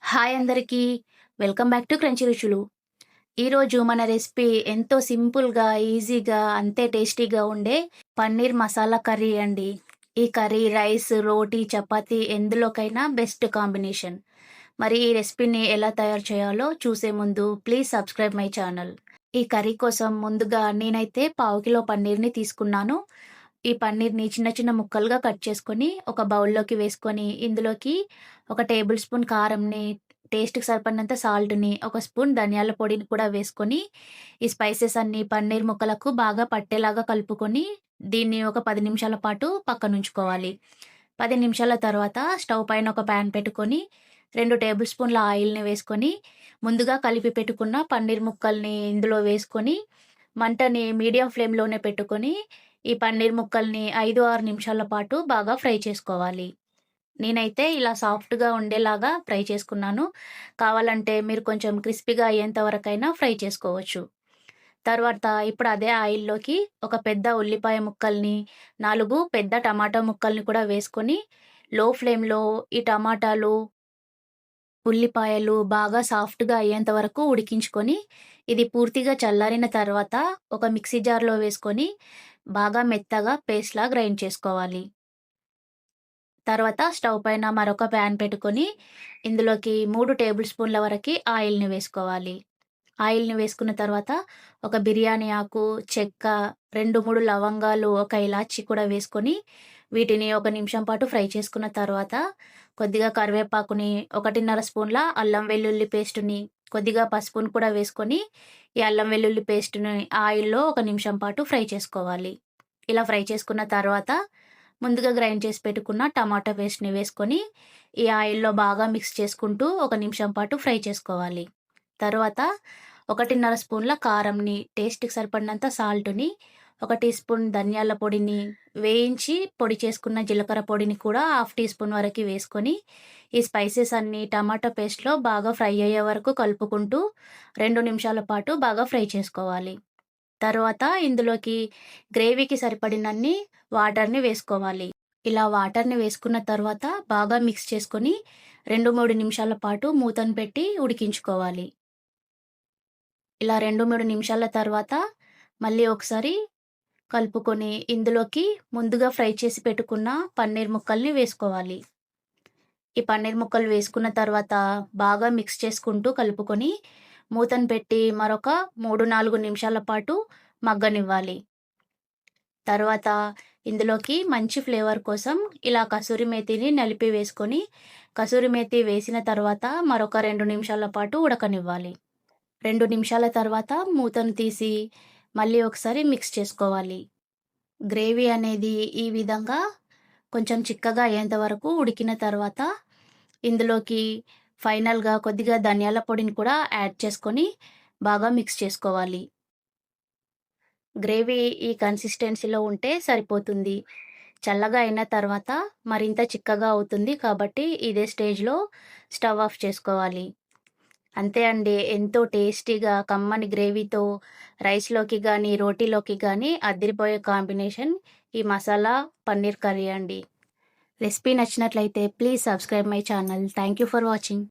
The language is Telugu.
హాయ్ అందరికీ. వెల్కమ్ బ్యాక్ టు క్రంచీ రుచులు. ఈరోజు మన రెసిపీ ఎంతో సింపుల్‌గా, ఈజీగా, అంతే టేస్టీగా ఉండే పన్నీర్ మసాలా కర్రీ అండి. ఈ కర్రీ రైస్, రోటీ, చపాతీ ఎందులోకైనా బెస్ట్ కాంబినేషన్. మరి ఈ రెసిపీని ఎలా తయారు చేయాలో చూసే ముందు ప్లీజ్ సబ్స్క్రైబ్ మై ఛానల్. ఈ కర్రీ కోసం ముందుగా నేనైతే పావు కిలో పన్నీర్‌ని తీసుకున్నాను. ఈ పన్నీర్‌ని చిన్న చిన్న ముక్కలుగా కట్ చేసుకొని ఒక బౌల్‌లోకి వేసుకొని ఇందులోకి ఒక టేబుల్ స్పూన్ కారంని, టేస్ట్‌కి సరిపడినంత సాల్ట్‌ని, ఒక స్పూన్ ధనియాల పొడిని కూడా వేసుకొని, ఈ స్పైసెస్ అన్నీ పన్నీర్ ముక్కలకు బాగా పట్టేలాగా కలుపుకొని, దీన్ని ఒక 10 నిమిషాల పాటు పక్కనుంచుకోవాలి. 10 నిమిషాల తర్వాత స్టవ్ పైన ఒక పాన్ పెట్టుకొని, 2 టేబుల్ స్పూన్ల ఆయిల్‌ని వేసుకొని, ముందుగా కలిపి పెట్టుకున్న పన్నీర్ ముక్కల్ని ఇందులో వేసుకొని, మంటని మీడియం ఫ్లేమ్‌లోనే పెట్టుకొని, ఈ పన్నీర్ ముక్కల్ని 5, 6 నిమిషాల పాటు బాగా ఫ్రై చేసుకోవాలి. నేనైతే ఇలా సాఫ్ట్‌గా ఉండేలాగా ఫ్రై చేసుకున్నాను. కావాలంటే మీరు కొంచెం క్రిస్పీగా అయ్యేంత వరకైనా ఫ్రై చేసుకోవచ్చు. తర్వాత ఇప్పుడు అదే ఆయిల్‌లోకి ఒక పెద్ద ఉల్లిపాయ ముక్కల్ని, 4 పెద్ద టమాటా ముక్కల్ని కూడా వేసుకొని, లో ఫ్లేమ్‌లో ఈ టమాటాలు, ఉల్లిపాయలు బాగా సాఫ్ట్‌గా అయ్యేంత వరకు ఉడికించుకొని, ఇది పూర్తిగా చల్లారిన తర్వాత ఒక మిక్సీ జార్‌లో వేసుకొని, బాగా మెత్తగా పేస్ట్‌లా గ్రైండ్ చేసుకోవాలి. తర్వాత స్టవ్ పైన మరొక ప్యాన్ పెట్టుకొని, ఇందులోకి 3 టేబుల్ స్పూన్ల వరకి ఆయిల్‌ని వేసుకోవాలి. ఆయిల్‌ని వేసుకున్న తర్వాత ఒక బిర్యానీ ఆకు, చెక్క, 2, 3 లవంగాలు, ఒక ఇలాచీ కూడా వేసుకొని, వీటిని ఒక నిమిషం పాటు ఫ్రై చేసుకున్న తర్వాత, కొద్దిగా కరివేపాకుని, 1:30 స్పూన్ల అల్లం వెల్లుల్లి పేస్టుని, కొద్దిగా పసుపుని కూడా వేసుకొని, ఈ అల్లం వెల్లుల్లి పేస్టుని ఆయిల్‌లో ఒక నిమిషం పాటు ఫ్రై చేసుకోవాలి. ఇలా ఫ్రై చేసుకున్న తర్వాత, ముందుగా గ్రైండ్ చేసి పెట్టుకున్న టమాటా పేస్ట్‌ని వేసుకొని, ఈ ఆయిల్‌లో బాగా మిక్స్ చేసుకుంటూ ఒక నిమిషం పాటు ఫ్రై చేసుకోవాలి. తర్వాత 1:30 స్పూన్ల కారంని, టేస్ట్‌కి సరిపడినంత సాల్ట్‌ని, 1 టీ స్పూన్ ధనియాల పొడిని, వేయించి పొడి చేసుకున్న జీలకర్ర పొడిని కూడా హాఫ్ టీ స్పూన్ వరకి వేసుకొని, ఈ స్పైసెస్ అన్నీ టమాటా పేస్ట్‌లో బాగా ఫ్రై అయ్యే వరకు కలుపుకుంటూ 2 నిమిషాల పాటు బాగా ఫ్రై చేసుకోవాలి. తరువాత ఇందులోకి గ్రేవీకి సరిపడినన్ని వాటర్‌ని వేసుకోవాలి. ఇలా వాటర్‌ని వేసుకున్న తర్వాత బాగా మిక్స్ చేసుకొని 2, 3 నిమిషాల పాటు మూతను పెట్టి ఉడికించుకోవాలి. ఇలా 2, 3 నిమిషాల తర్వాత మళ్ళీ ఒకసారి కలుపుకొని ఇందులోకి ముందుగా ఫ్రై చేసి పెట్టుకున్న పన్నీర్ ముక్కల్ని వేసుకోవాలి. ఈ పన్నీర్ ముక్కలు వేసుకున్న తర్వాత బాగా మిక్స్ చేసుకుంటూ కలుపుకొని మూతను పెట్టి మరొక 3, 4 నిమిషాల పాటు మగ్గనివ్వాలి. తర్వాత ఇందులోకి మంచి ఫ్లేవర్ కోసం ఇలా కసూరి మేతిని నలిపి వేసుకొని, కసూరి మేతి వేసిన తర్వాత మరొక 2 నిమిషాల పాటు ఉడకనివ్వాలి. 2 నిమిషాల తర్వాత మూతను తీసి మళ్ళీ ఒకసారి మిక్స్ చేసుకోవాలి. గ్రేవీ అనేది ఈ విధంగా కొంచెం చిక్కగా అయ్యేంత వరకు ఉడికిన తర్వాత ఇందులోకి ఫైనల్‌గా కొద్దిగా ధనియాల పొడిని కూడా యాడ్ చేసుకొని బాగా మిక్స్ చేసుకోవాలి. గ్రేవీ ఈ కన్సిస్టెన్సీలో ఉంటే సరిపోతుంది. చల్లగా అయిన తర్వాత మరింత చిక్కగా అవుతుంది కాబట్టి ఇదే స్టేజ్‌లో స్టవ్ ఆఫ్ చేసుకోవాలి. అంతే అండి. ఎంతో టేస్టీగా కమ్మని గ్రేవీతో రైస్‌లోకి గానీ, రోటీలోకి గానీ అదిరిపోయే కాంబినేషన్ ఈ మసాలా పన్నీర్ కర్రీ అండి. రెసిపీ నచ్చినట్లయితే please subscribe my channel. Thank you for watching.